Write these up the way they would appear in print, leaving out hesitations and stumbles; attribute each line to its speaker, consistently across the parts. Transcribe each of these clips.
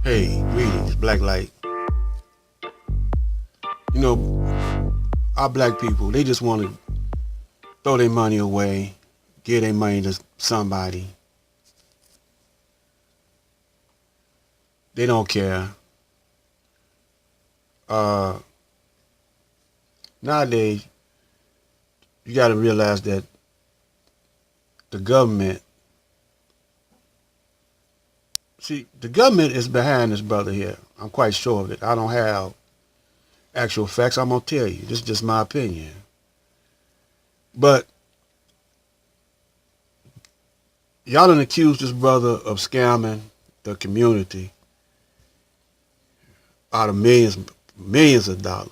Speaker 1: Hey, greetings, Black Light. You know, our black people, they just want to throw their money away, give their money to somebody. They don't care. Uh, Nowadays, you got to realize that the government, the government is behind this brother here. I'm quite sure of it. I don't have actual facts. I'm going to tell you. This is just my opinion. But y'all done accused this brother of scamming the community out of millions of dollars.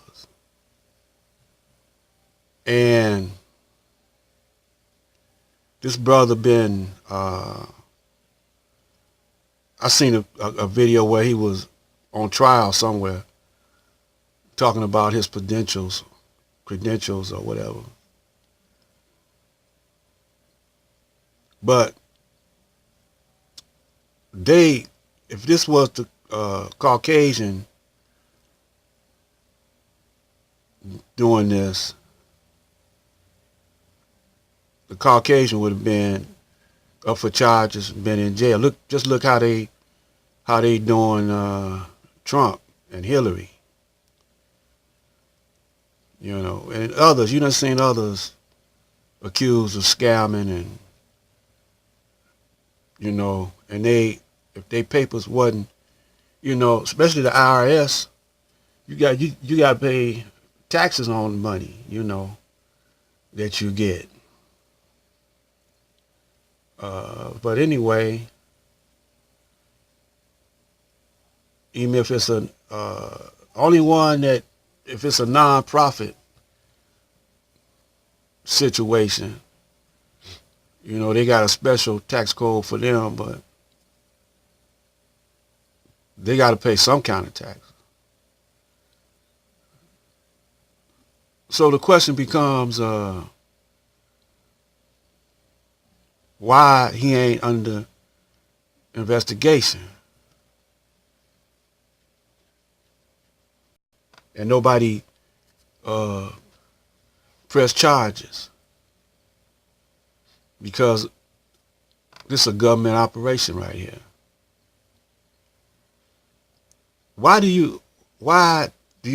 Speaker 1: And this brother been, I seen a video where he was on trial somewhere talking about his credentials or whatever. But if this was the Caucasian doing this, the Caucasian would have been up for charges, been in jail. Just look how they doing Trump and Hillary. You know, and others. You done seen others accused of scamming, and and if they papers wasn't, especially the IRS, you got to pay taxes on the money, that you get. But anyway, even if it's only one that, if it's a non-profit situation, they got a special tax code for them, but they got to pay some kind of tax. So the question becomes, why he ain't under investigation? And nobody press charges, because this is a government operation right here. Why do you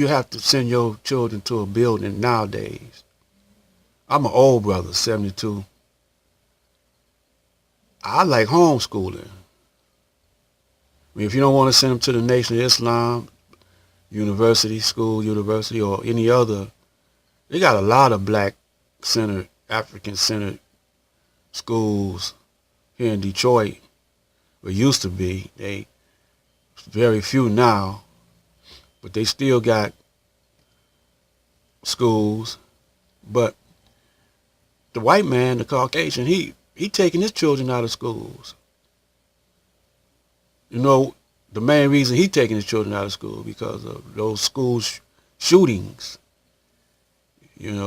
Speaker 1: have to send your children to a building nowadays? I'm an old brother, 72. I like homeschooling. I mean, if you don't want to send them to the Nation of Islam, university, or any other, they got a lot of black-centered, African-centered schools here in Detroit. Or used to be. They very few now, but they still got schools. But the white man, the Caucasian, he taking his children out of schools. The main reason he taking his children out of school because of those school shootings. It's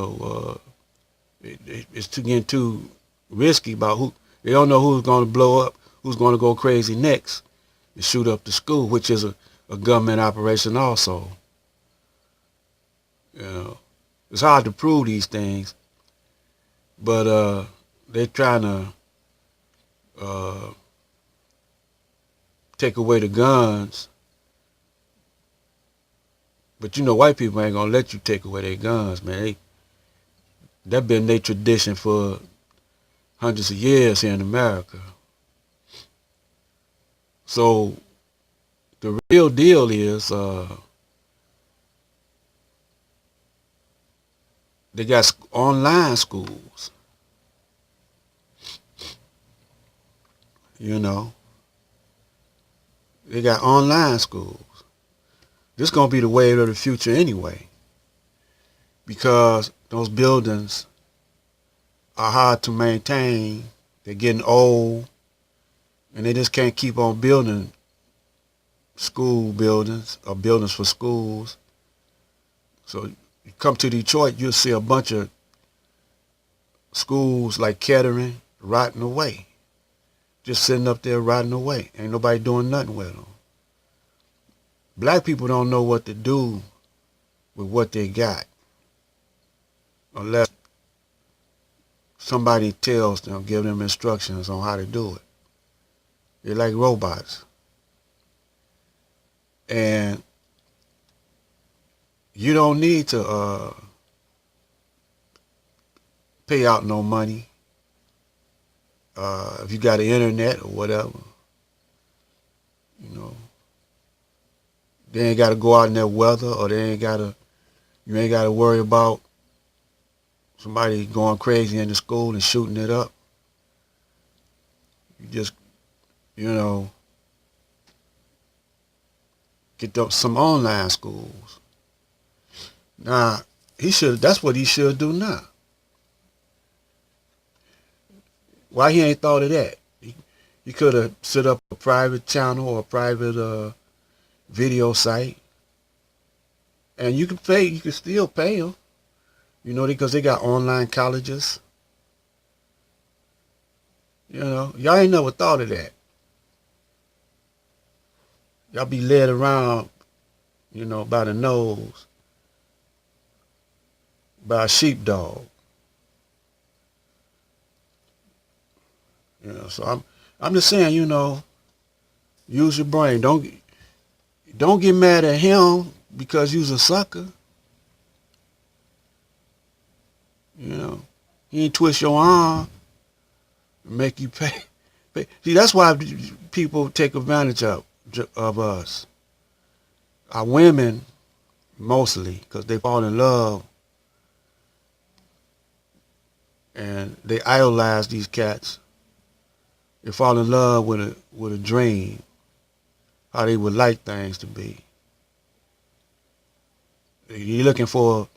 Speaker 1: getting too risky about who. They don't know who's going to blow up, who's going to go crazy next and shoot up the school, which is a government operation also. It's hard to prove these things, but they're trying to take away the guns. But white people ain't gonna let you take away their guns, man. That's been their tradition for hundreds of years here in America. So the real deal is they got online schools. They got online schools. This is going to be the wave of the future anyway, because those buildings are hard to maintain. They're getting old, and they just can't keep on building school buildings or buildings for schools. So you come to Detroit, you'll see a bunch of schools like Kettering rotting away. Just sitting up there rotting away. Ain't nobody doing nothing with them. Black people don't know what to do with what they got unless somebody tells them, give them instructions on how to do it. They're like robots. And you don't need to pay out no money if you got the internet or whatever. You know, they ain't got to go out in that weather, or you ain't got to worry about somebody going crazy in the school and shooting it up. You just, you know, get some online schools. Now, that's what he should do now. Why he ain't thought of that? He could have set up a private channel or a private video site, and you can still pay them, you know, because they got online colleges. You know, y'all ain't never thought of that. Y'all be led around, you know, by the nose by a sheepdog. You know, so I'm just saying, you know, use your brain. Don't get mad at him because you's a sucker. You know, he ain't twist your arm and make you pay. See, that's why people take advantage of us. Our women, mostly, because they fall in love and they idolize these cats. They fall in love with a dream, how they would like things to be. You're looking for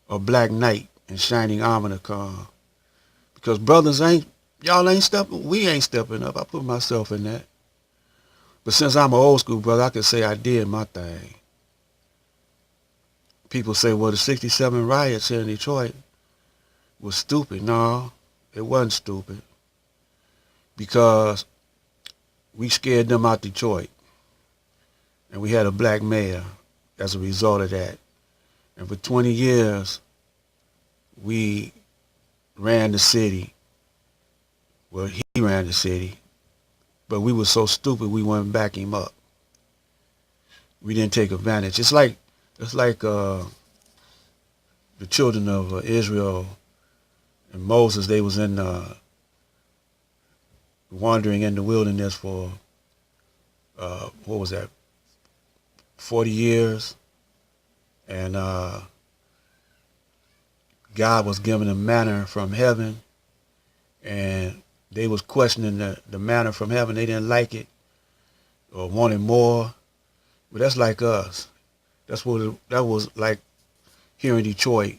Speaker 1: a black knight in shining armor to come. Because brothers y'all ain't stepping, we ain't stepping up. I put myself in that. But since I'm an old school brother, I can say I did my thing. People say, well, the 67 riots here in Detroit was stupid. No, it wasn't stupid. Because we scared them out Detroit. And we had a black mayor as a result of that. And for 20 years, we ran the city. Well, he ran the city. But we were so stupid we wouldn't back him up. We didn't take advantage. It's like the children of Israel and Moses. They was in wandering in the wilderness for what was that? 40 years, and God was giving them manna from heaven, and they was questioning the manna from heaven. They didn't like it or wanted more. But that's like us. That was like here in Detroit.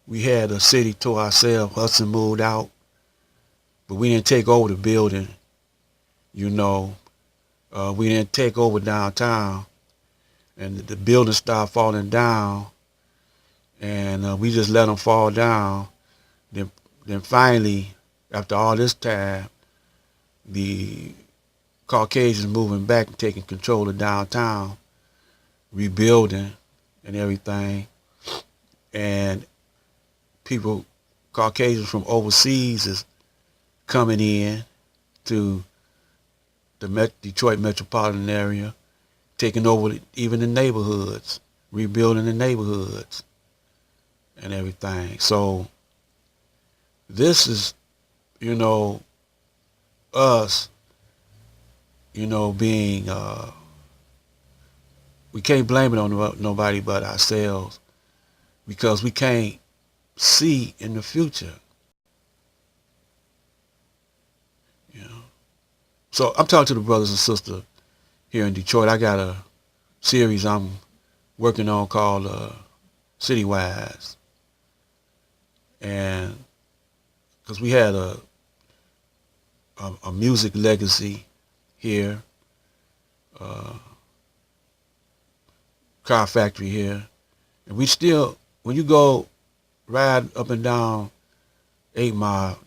Speaker 1: We had a city to ourselves. Hudson moved out, but we didn't take over the building. You know, we didn't take over downtown, and the buildings started falling down, and we just let them fall down. Then finally, after all this time, the Caucasians moving back and taking control of downtown, rebuilding and everything, and Caucasians from overseas is coming in to the Detroit metropolitan area, taking over even the neighborhoods, rebuilding the neighborhoods and everything. So this is, you know, us, you know, being, we can't blame it on nobody but ourselves, because we can't see in the future. You know. So I'm talking to the brothers and sisters here in Detroit. I got a series I'm working on called Citywise. And because we had a music legacy here, car factory here, and we still, when you go ride up and down 8 Mile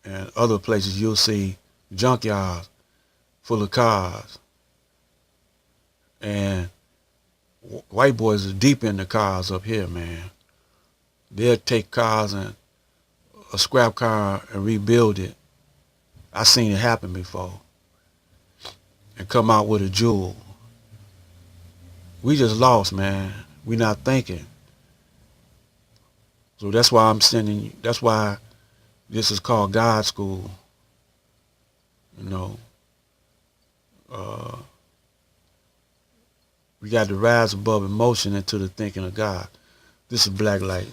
Speaker 1: and other places, you'll see junkyards full of cars, and White boys are deep in the cars up here, man. They'll take cars and a scrap car and rebuild it. I seen it happen before. And come out with a jewel. We just lost, man. We not thinking. So that's why I'm sending you. That's why this is called God School. You know, we got to rise above emotion into the thinking of God. This is Black Light.